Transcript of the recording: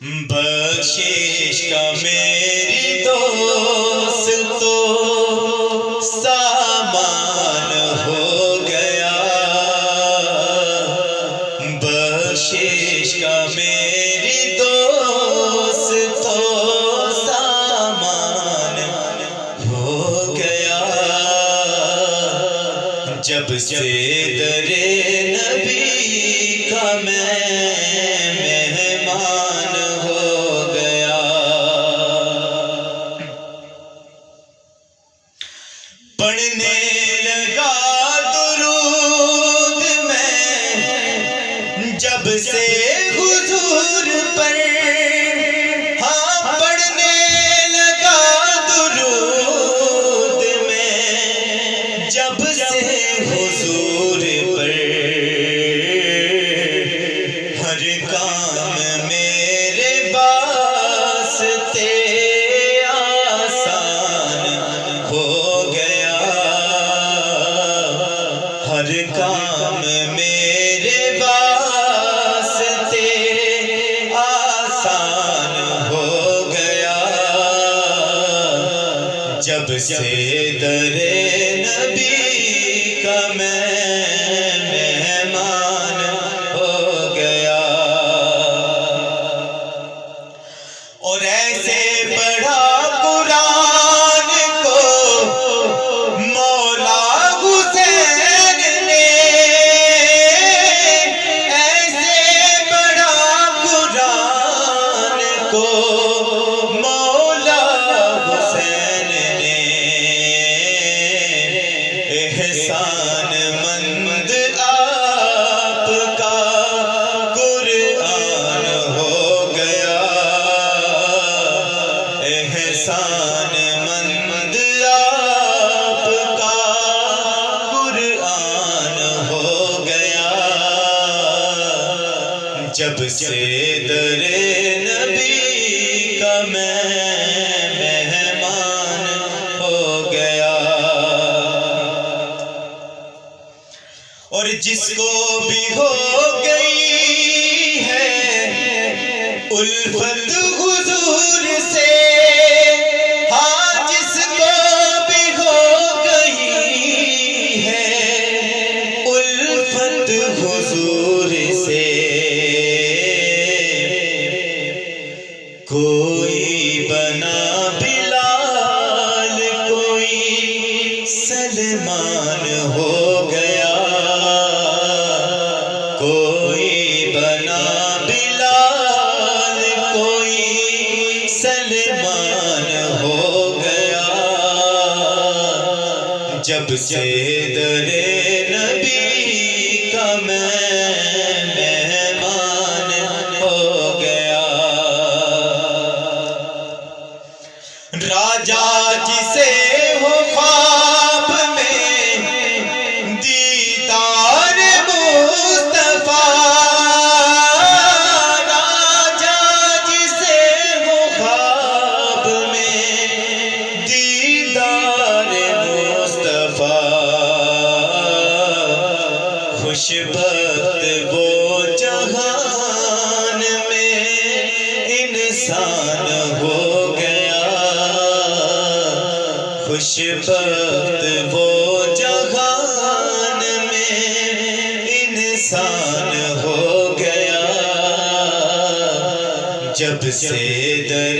بخشش کا میری دوست تو سامان ہو گیا، بخشش کا میری دوست تو سامان ہو گیا، جب سے در نبی کا میں مہمان ہو گیا۔ پڑھنے لگا درود میں جب سے حضور پر، ہاں پڑھنے لگا درود میں جب سے حضور پر، ہر کام میرے واسطے آسان ہو گیا، ہر کام میرے واسطے آسان ہو گیا، جب سے در نبی کا میں مہمان ہو گیا۔ اور ایسے پڑھا قرآن کو مولا حسین نے، ایسے پڑھا قرآن کو مولا حسین نے، احسان مند آپ کا قرآن ہو گیا، احسان مند آپ کا قرآن ہو گیا، جب سے در نبی کا میں مہمان ہو گیا۔ اور جس کو بھی ہو گئی ہے الفت حضور سے، ہاں جس کو بھی ہو گئی ہے الفت حضور سے، کوئی بنا بلال کوئی سلمان ہو گیا، کوئی بنا بلال کوئی سلمان ہو گیا، جب سے در نبی کا میں مہمان ہو گیا۔ راجا جسے ہو خواب میں دیدار مصطفیٰ، راجا جسے ہو خواب میں دیدار مصطفیٰ، خوش بخت وہ جہان میں انسان ہو گیا، خوش بخت وہ جہان میں انسان ہو گیا، جب سے در